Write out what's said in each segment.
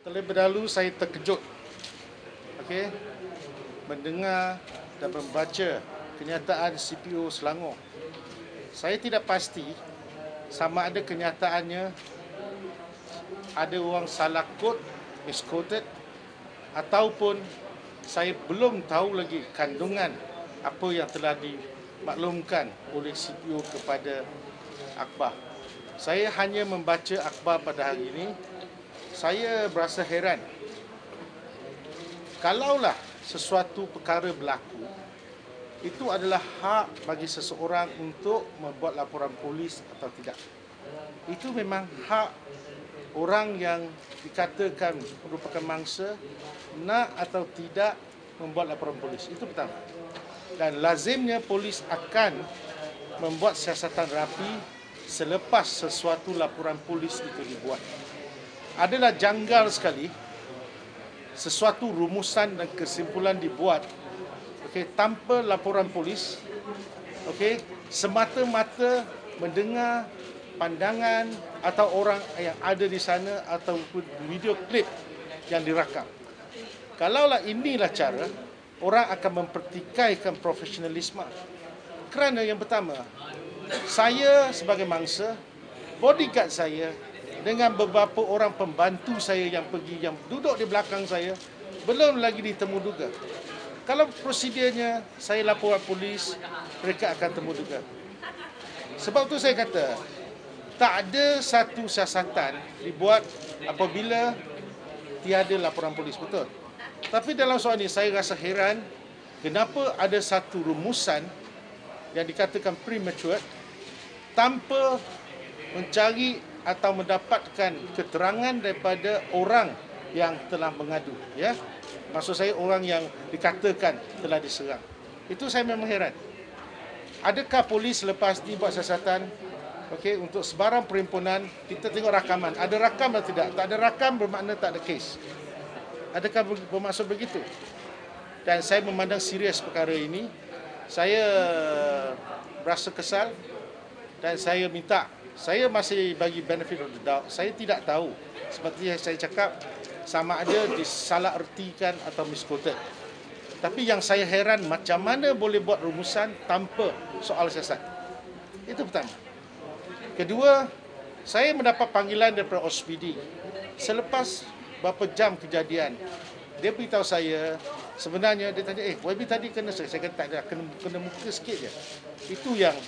Terlebih dahulu saya terkejut, okey, mendengar dan membaca kenyataan CPO Selangor. Saya tidak pasti sama ada kenyataannya ada orang salah quote, misquoted, ataupun saya belum tahu lagi kandungan apa yang telah dimaklumkan oleh CPO kepada akhbar. Saya hanya membaca akhbar pada hari ini. Saya berasa heran. Kalaulah sesuatu perkara berlaku, itu adalah hak bagi seseorang untuk membuat laporan polis atau tidak. Itu memang hak orang yang dikatakan merupakan mangsa nak atau tidak membuat laporan polis. Itu pertama. Dan lazimnya polis akan membuat siasatan rapi selepas sesuatu laporan polis itu dibuat. Adalah janggal sekali sesuatu rumusan dan kesimpulan dibuat, okey, tanpa laporan polis, okey, semata-mata mendengar pandangan atau orang yang ada di sana ataupun video klip yang dirakam. Kalaulah inilah cara, orang akan mempertikaikan profesionalisme. Kerana yang pertama, saya sebagai mangsa, bodyguard saya dengan beberapa orang pembantu saya yang duduk di belakang saya belum lagi ditemu duga. Kalau prosedurnya saya laporan polis, mereka akan temu duga. Sebab tu saya kata, tak ada satu siasatan dibuat apabila tiada laporan polis, betul. Tapi dalam soal ini saya rasa heran kenapa ada satu rumusan yang dikatakan premature tanpa mencari atau mendapatkan keterangan daripada orang yang telah mengadu, ya. Maksud saya orang yang dikatakan telah diserang. Itu saya memang heran. Adakah polis lepas ni buat siasatan, okey, untuk sebarang perhimpunan kita tengok rakaman, ada rakam atau tidak? Tak ada rakam bermakna tak ada kes. Adakah bermaksud begitu? Dan saya memandang serius perkara ini. Saya berasa kesal dan saya minta, saya masih bagi benefit of the doubt. Saya tidak tahu, seperti yang saya cakap, sama ada disalah ertikan atau misquoted. Tapi yang saya heran, macam mana boleh buat rumusan tanpa soal siasat. Itu pertama. Kedua, saya mendapat panggilan daripada OSPD selepas berapa jam kejadian. Dia beritahu saya, sebenarnya dia tanya, YB tadi kena saya kata tak ada, kena muka sikit je. Itu yang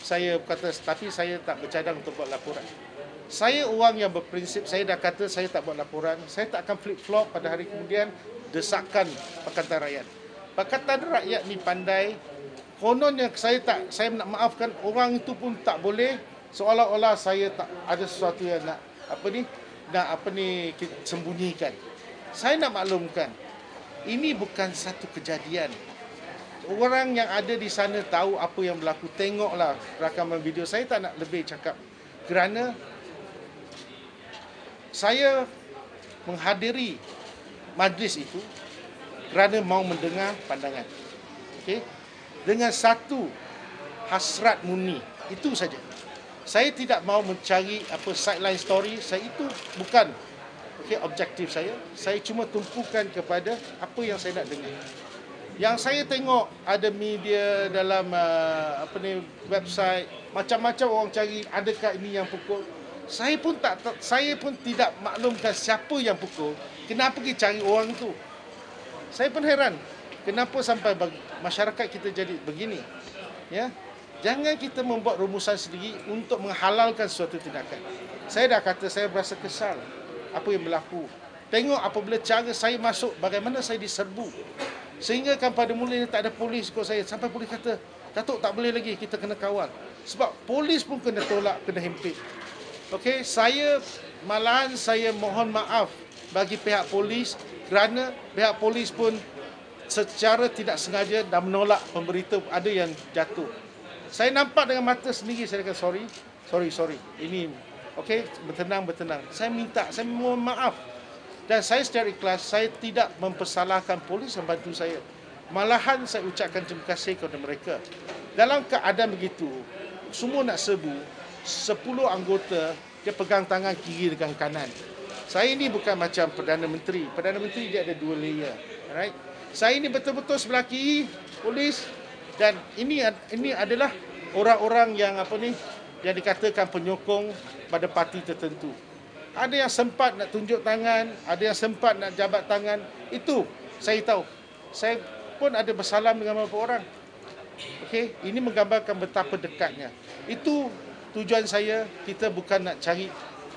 saya kata, tapi saya tak bercadang untuk buat laporan. Saya orang yang berprinsip, saya dah kata saya tak buat laporan, saya tak akan flip-flop pada hari kemudian desakan Pakatan Rakyat. Pakatan Rakyat ni pandai, kononnya saya nak maafkan orang itu pun tak boleh, seolah-olah saya tak ada sesuatu yang nak sembunyikan. Saya nak maklumkan, ini bukan satu kejadian. Orang yang ada di sana tahu apa yang berlaku. Tengoklah rakaman video. Saya tak nak lebih cakap. Kerana saya menghadiri majlis itu kerana mau mendengar pandangan. Okey? Dengan satu hasrat murni. Itu saja. Saya tidak mau mencari sideline story. Saya itu bukan objektif saya. Saya cuma tumpukan kepada apa yang saya nak dengar. Yang saya tengok ada media dalam website, macam-macam orang cari adakah ini yang pukul. Saya pun tidak maklumkan siapa yang pukul. Kenapa kita cari orang itu? Saya pun heran. Kenapa sampai masyarakat kita jadi begini? Ya. Jangan kita membuat rumusan sendiri untuk menghalalkan suatu tindakan. Saya dah kata saya berasa kesal apa yang berlaku. Tengok apabila cara saya masuk, bagaimana saya diserbu. Sehingga kan pada mulanya tak ada polis ikut saya. Sampai polis kata, Datuk tak boleh lagi, kita kena kawal. Sebab polis pun kena tolak, kena himpit. Okey, malahan saya mohon maaf bagi pihak polis kerana pihak polis pun secara tidak sengaja dah menolak pemberita, ada yang jatuh. Saya nampak dengan mata sendiri, saya kata sorry. Ini, okey, bertenang. Saya mohon maaf. Dan saya secara ikhlas, saya tidak mempersalahkan polis yang bantu saya. Malahan saya ucapkan terima kasih kepada mereka. Dalam keadaan begitu, semua nak serbu, 10 anggota, dia pegang tangan kiri dengan kanan. Saya ini bukan macam Perdana Menteri. Perdana Menteri dia ada 2 layer. Alright. Saya ini betul-betul sebelah kiri polis, dan ini adalah orang-orang yang yang dikatakan penyokong pada parti tertentu. Ada yang sempat nak tunjuk tangan, ada yang sempat nak jabat tangan. Itu saya tahu. Saya pun ada bersalam dengan beberapa orang. Okey, ini menggambarkan betapa dekatnya. Itu tujuan saya. Kita bukan nak cari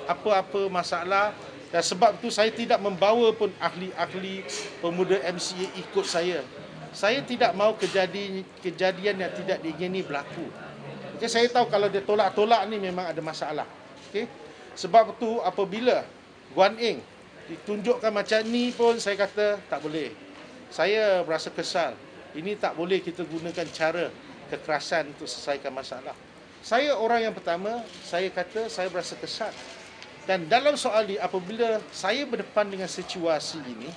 apa-apa masalah, dan sebab itu saya tidak membawa pun ahli-ahli pemuda MCA ikut saya. Saya tidak mahu kejadian yang tidak diingini berlaku. Okay, saya tahu kalau dia tolak-tolak ni memang ada masalah. Okay? Sebab itu apabila Guan Eng ditunjukkan macam ni pun saya kata tak boleh. Saya berasa kesal. Ini tak boleh kita gunakan cara kekerasan untuk selesaikan masalah. Saya orang yang pertama, saya kata saya berasa kesal. Dan dalam soal ini, apabila saya berdepan dengan situasi ini,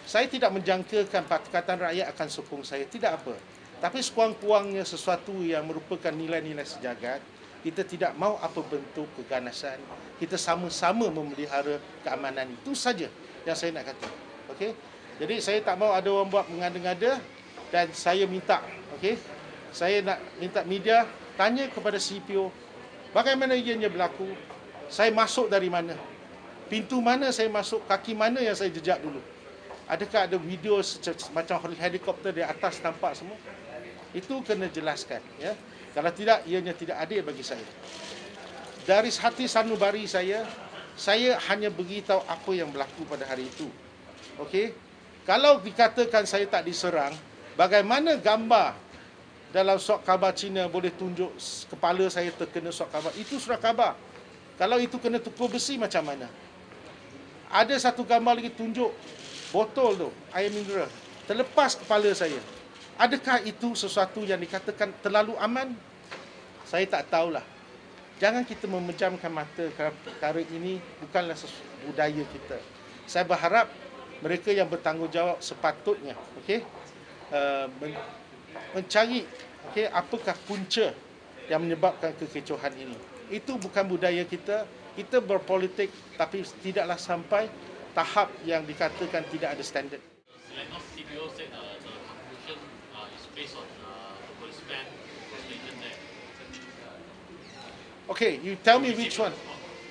saya tidak menjangkakan Pakatan Rakyat akan sokong saya. Tidak apa. Tapi sekurang-kurangnya sesuatu yang merupakan nilai-nilai sejagat, kita tidak mahu apa bentuk keganasan. Kita sama-sama memelihara keamanan. Itu saja yang saya nak kata. Okey? Jadi saya tak mahu ada orang buat mengada-ngada, dan saya minta, okey? Saya nak minta media tanya kepada CPO bagaimana ianya berlaku. Saya masuk dari mana? Pintu mana saya masuk? Kaki mana yang saya jejak dulu? Adakah ada video macam helikopter di atas nampak semua? Itu kena jelaskan, ya. Kalau tidak, ianya tidak adil bagi saya. Dari hati sanubari saya hanya beritahu apa yang berlaku pada hari itu. Okey? Kalau dikatakan saya tak diserang, bagaimana gambar dalam surat khabar Cina boleh tunjuk kepala saya terkena surat khabar? Itu surat khabar. Kalau itu kena tukur besi macam mana? Ada satu gambar lagi tunjuk botol tu, air mineral, terlepas kepala saya. Adakah itu sesuatu yang dikatakan terlalu aman? Saya tak tahulah. Jangan kita memejamkan mata kerana perkara ini bukanlah budaya kita. Saya berharap mereka yang bertanggungjawab sepatutnya, okey, mencari, okey, apakah punca yang menyebabkan kekecauan ini. Itu bukan budaya kita. Kita berpolitik tapi tidaklah sampai tahap yang dikatakan tidak ada standard. CPO said the conclusion is based on the policeman statement there. Okay, you tell me which one.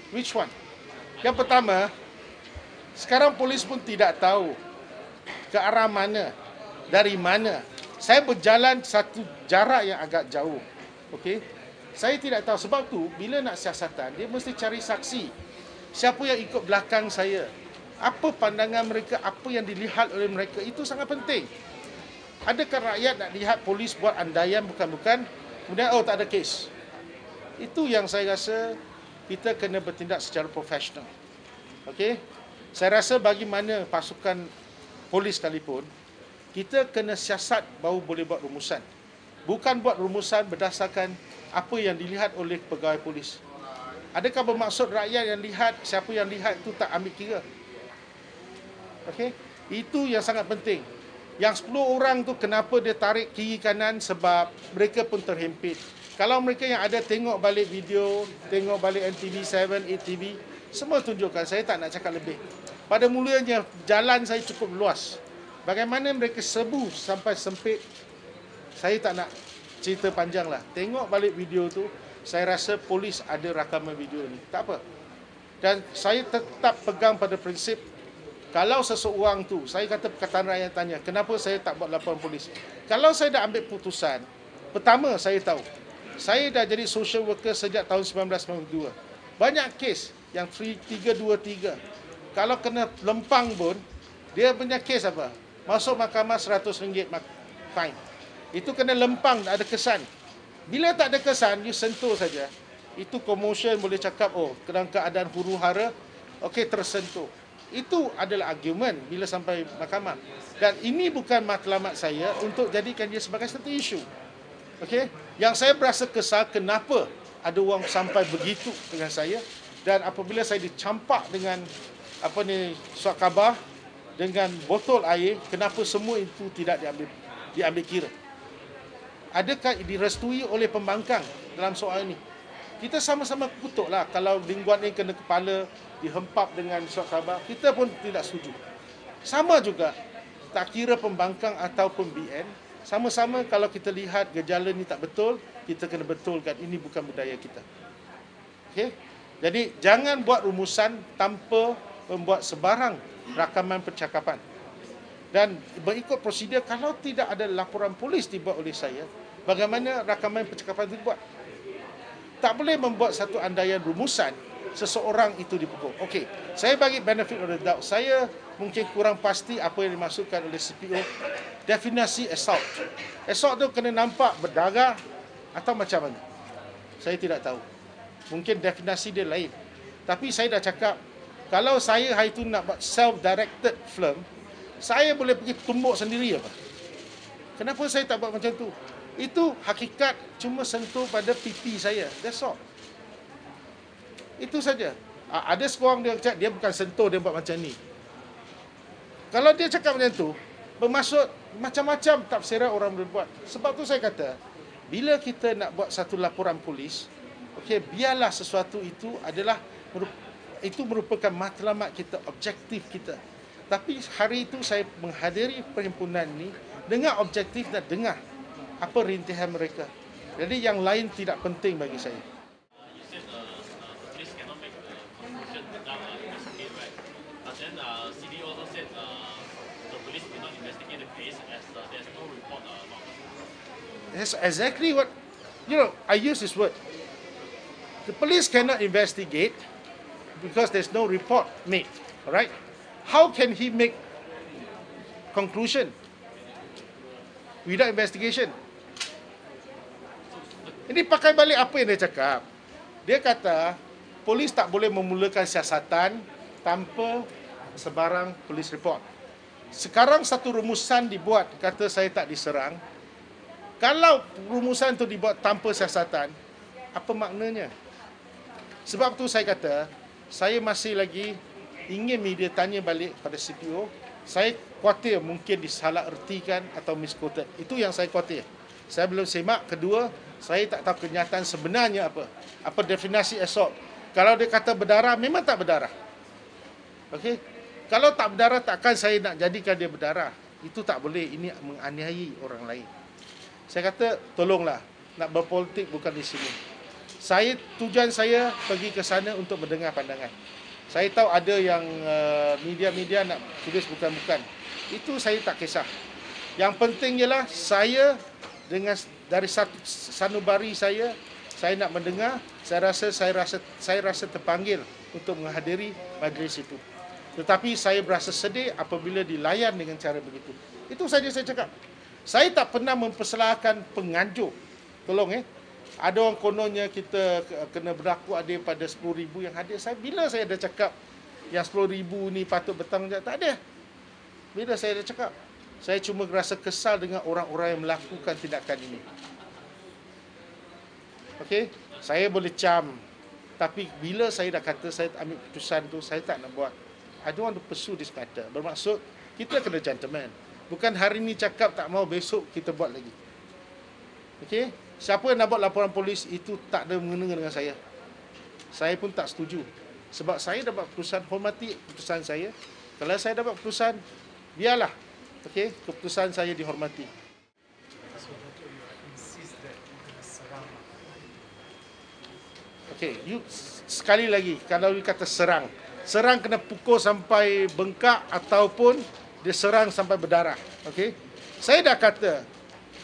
Which one? Yang pertama, sekarang polis pun tidak tahu ke arah mana, dari mana. Saya berjalan satu jarak yang agak jauh. Okey. Saya tidak tahu, sebab tu bila nak siasatan, dia mesti cari saksi. Siapa yang ikut belakang saya? Apa pandangan mereka, apa yang dilihat oleh mereka, itu sangat penting. Adakah rakyat nak lihat polis buat andaian bukan-bukan, kemudian tak ada kes? Itu yang saya rasa kita kena bertindak secara profesional. Okey? Saya rasa bagi mana pasukan polis sekalipun, kita kena siasat baru boleh buat rumusan. Bukan buat rumusan berdasarkan apa yang dilihat oleh pegawai polis. Adakah bermaksud rakyat yang lihat, siapa yang lihat itu tak ambil kira? Okey? Itu yang sangat penting. Yang 10 orang tu kenapa dia tarik kiri kanan? Sebab mereka pun terhimpit. Kalau mereka yang ada tengok balik video, tengok balik NTV7, ATV, semua tunjukkan. Saya tak nak cakap lebih. Pada mulanya jalan saya cukup luas. Bagaimana mereka serbu sampai sempit, saya tak nak cerita panjang lah. Tengok balik video tu, saya rasa polis ada rakaman video ni. Tak apa. Dan saya tetap pegang pada prinsip, kalau seseorang tu, saya kata Pakatan Rakyat tanya, kenapa saya tak buat laporan polis? Kalau saya dah ambil putusan, pertama saya tahu, saya dah jadi social worker sejak tahun 1992. Banyak kes yang 323. Kalau kena lempang pun, dia punya kes apa? Masuk mahkamah RM100 fine. Itu kena lempang, ada kesan. Bila tak ada kesan, you sentuh saja. Itu commotion, boleh cakap, dalam keadaan huru-hara, okey, tersentuh. Itu adalah argument bila sampai mahkamah. Dan ini bukan matlamat saya untuk jadikan dia sebagai satu isu. Okey? Yang saya berasa kesal, kenapa ada orang sampai begitu dengan saya, dan apabila saya dicampak dengan surat khabar, dengan botol air, kenapa semua itu tidak diambil kira? Adakah direstui oleh pembangkang dalam soal ini? Kita sama-sama kutuklah kalau Lingguan ni kena kepala dihempap dengan surat khabar, kita pun tidak setuju. Sama juga, tak kira pembangkang ataupun BN, sama-sama kalau kita lihat gejala ni tak betul, kita kena betulkan ini bukan budaya kita. Okey? Jadi jangan buat rumusan tanpa membuat sebarang rakaman percakapan. Dan berikut prosedur, kalau tidak ada laporan polis dibuat oleh saya, bagaimana rakaman percakapan itu dibuat? Tak boleh membuat satu andaian rumusan seseorang itu dipukul. Okey, saya bagi benefit of the doubt. Saya mungkin kurang pasti apa yang dimaksudkan oleh CPO. Definisi assault. Assault tu kena nampak berdarah atau macam mana? Saya tidak tahu. Mungkin definisi dia lain. Tapi saya dah cakap, kalau saya hari itu nak buat self-directed film, saya boleh pergi tumbuk sendiri apa? Kenapa saya tak buat macam tu? Itu hakikat cuma sentuh pada pipi saya. That's all. Itu saja. Ada seorang dia cakap dia bukan sentuh, dia buat macam ni. Kalau dia cakap macam tu, bermaksud macam-macam tafsiran orang boleh buat. Sebab tu saya kata, bila kita nak buat satu laporan polis, okey, biarlah sesuatu itu adalah merupakan matlamat kita, objektif kita. Tapi hari itu saya menghadiri perhimpunan ni dengan objektif dan dengar apa rintihan mereka. Jadi yang lain tidak penting bagi saya. You said the police cannot make the conclusion without investigate, right? But then CD also said the police did not investigate the case as there's no report lodged. That's exactly what, I use this word. The police cannot investigate because there's no report made, all right? How can he make conclusion without investigation? Ini pakai balik apa yang dia cakap. Dia kata, polis tak boleh memulakan siasatan tanpa sebarang polis report. Sekarang satu rumusan dibuat, kata saya tak diserang. Kalau rumusan itu dibuat tanpa siasatan, apa maknanya? Sebab tu saya kata, saya masih lagi ingin media tanya balik pada CPO. Saya khawatir mungkin disalah ertikan atau misquoted. Itu yang saya khawatir. Saya belum semak. Kedua, saya tak tahu kenyataan sebenarnya apa. Apa definisi assault. Kalau dia kata berdarah, memang tak berdarah. Okey? Kalau tak berdarah, takkan saya nak jadikan dia berdarah. Itu tak boleh. Ini menganiayai orang lain. Saya kata, tolonglah. Nak berpolitik bukan di sini. Tujuan saya pergi ke sana untuk mendengar pandangan. Saya tahu ada yang media-media nak tulis bukan-bukan. Itu saya tak kisah. Yang penting ialah saya dari satu sanubari saya nak mendengar, saya rasa terpanggil untuk menghadiri majlis itu. Tetapi saya berasa sedih apabila dilayan dengan cara begitu. Itu saja saya cakap. Saya tak pernah mempersalahkan penganjur. Tolong ada orang kononnya kita kena berlaku adil pada 10,000 yang hadir. Bila saya dah cakap yang 10,000 ni patut bertanggungjawab? Tak ada. Bila saya dah cakap? Saya cuma rasa kesal dengan orang-orang yang melakukan tindakan ini. Okey? Saya boleh cam. Tapi bila saya dah kata saya ambil keputusan tu, saya tak nak buat. I don't want to pursue this matter. Bermaksud, kita kena gentleman. Bukan hari ni cakap tak mau, besok kita buat lagi. Okey? Siapa yang nak buat laporan polis, itu tak ada mengena dengan saya. Saya pun tak setuju. Sebab saya dapat keputusan, hormati keputusan saya. Kalau saya dapat keputusan, biarlah. Okey, keputusan saya dihormati. Okey, sekali lagi, kalau you kata serang kena pukul sampai bengkak ataupun dia serang sampai berdarah. Okey, saya dah kata,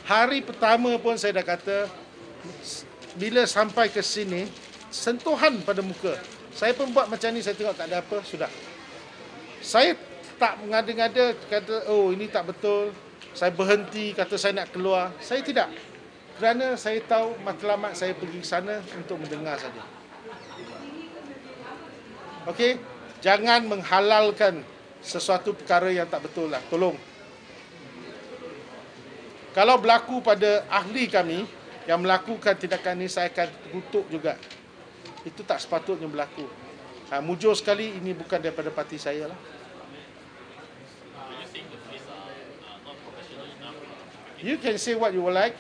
hari pertama pun saya dah kata, bila sampai ke sini, sentuhan pada muka. Saya pun buat macam ni, saya tengok tak ada apa, sudah. Saya tak mengada-ngada kata, oh ini tak betul, saya berhenti, kata saya nak keluar. Saya tidak. Kerana saya tahu matlamat saya pergi ke sana untuk mendengar saja. Okey? Jangan menghalalkan sesuatu perkara yang tak betul lah. Tolong. Kalau berlaku pada ahli kami yang melakukan tindakan ini, saya akan kutuk juga. Itu tak sepatutnya berlaku. Mujur sekali, ini bukan daripada parti saya lah. You can say what you like.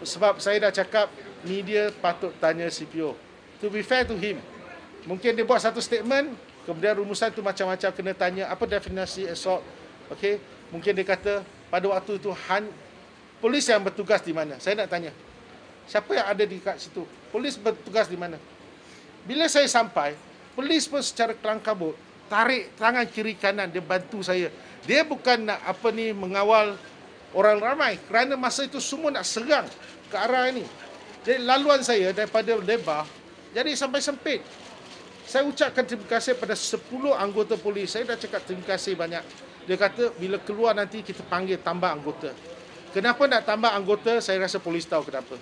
Sebab saya dah cakap, media patut tanya CPO. To be fair to him. Mungkin dia buat satu statement, kemudian rumusan tu macam-macam, kena tanya apa definisi assault. Okey, mungkin dia kata pada waktu itu polis yang bertugas di mana? Saya nak tanya. Siapa yang ada di kat situ? Polis bertugas di mana? Bila saya sampai, polis pun secara kelang kabut tarik tangan kiri kanan, dia bantu saya. Dia bukan nak mengawal orang ramai, kerana masa itu semua nak serang ke arah ini. Jadi laluan saya daripada lebar jadi sampai sempit. Saya ucapkan terima kasih pada 10 anggota polis. Saya dah cakap terima kasih banyak. Dia kata bila keluar nanti kita panggil tambah anggota. Kenapa nak tambah anggota? Saya rasa polis tahu kenapa.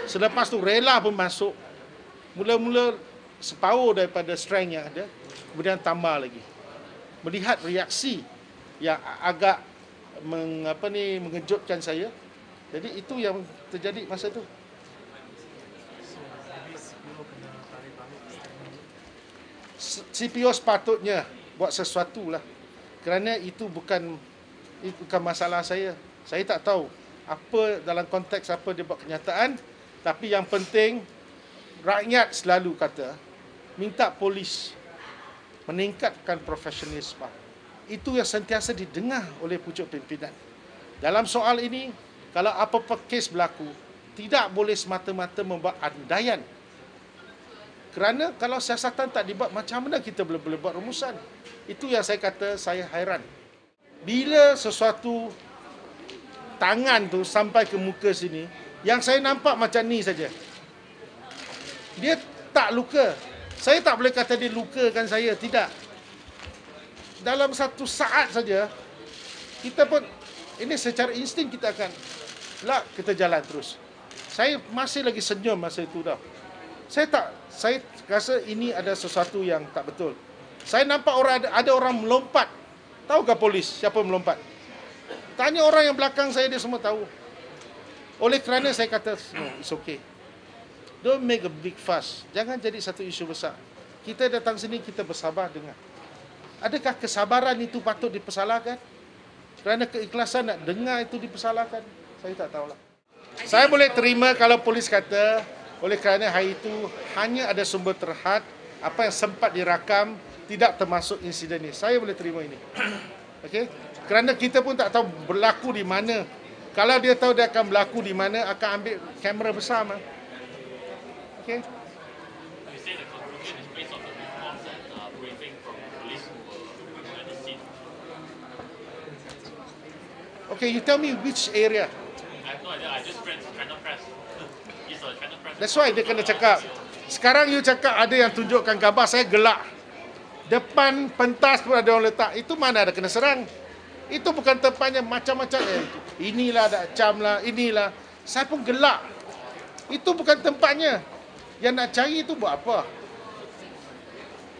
Selepas tu rela pun masuk. Mula-mula separuh daripada strength yang ada, kemudian tambah lagi. Melihat reaksi yang agak mengejutkan saya. Jadi itu yang terjadi masa itu. CPO sepatutnya buat sesuatu lah. Kerana itu bukan masalah saya. Saya tak tahu apa dalam konteks apa dia buat kenyataan. Tapi yang penting, rakyat selalu kata, minta polis meningkatkan profesionalisme. Itu yang sentiasa didengar oleh pucuk pimpinan. Dalam soal ini, kalau apa-apa kes berlaku, tidak boleh semata-mata membuat andaian. Kerana kalau siasatan tak dibuat, macam mana kita boleh buat rumusan? Itu yang saya kata, saya hairan. Bila sesuatu tangan tu sampai ke muka sini, yang saya nampak macam ni saja. Dia tak luka. Saya tak boleh kata dia lukakan saya, tidak. Dalam satu saat saja, kita pun, ini secara insting kita akan, kita jalan terus. Saya masih lagi senyum masa itu dah. Saya rasa ini ada sesuatu yang tak betul. Saya nampak ada orang melompat. Tahukah polis siapa melompat? Tanya orang yang belakang saya, dia semua tahu. Oleh kerana saya kata, no, it's okay. Don't make a big fuss. Jangan jadi satu isu besar. Kita datang sini, kita bersabar dengar. Adakah kesabaran itu patut dipersalahkan? Kerana keikhlasan nak dengar itu dipersalahkan? Saya tak tahulah. Saya boleh terima kalau polis kata, oleh kerana hari itu hanya ada sumber terhad, apa yang sempat dirakam tidak termasuk insiden ini. Saya boleh terima ini. Okey? Kerana kita pun tak tahu berlaku di mana. Kalau dia tahu dia akan berlaku di mana, akan ambil kamera besar mah. Okey? You say the conclusion is based on the reports and briefing from police who were at the scene. Okay, you tell me which area. I have no idea. I just read China Press. It's a China Press. That's why dia kena cakap. Sekarang you cakap ada yang tunjukkan gambar, saya gelak. Depan pentas pun ada orang letak. Itu mana ada kena serang? Itu bukan tempatnya, macam-macam. Inilah ada cam lah, inilah. Saya pun gelak. Itu bukan tempatnya. Yang nak cari itu buat apa?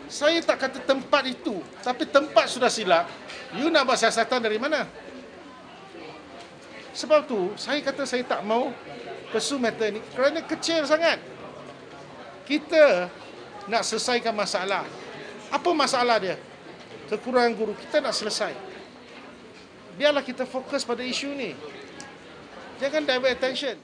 Saya tak kata tempat itu. Tapi tempat sudah silap. You nak buat siasatan dari mana? Sebab tu, saya kata saya tak mau pursue matter ini. Kerana kecil sangat. Kita nak selesaikan masalah. Apa masalah dia? Kekurangan guru. Kita nak selesai. Biarlah kita fokus pada isu ni. Jangan divert attention.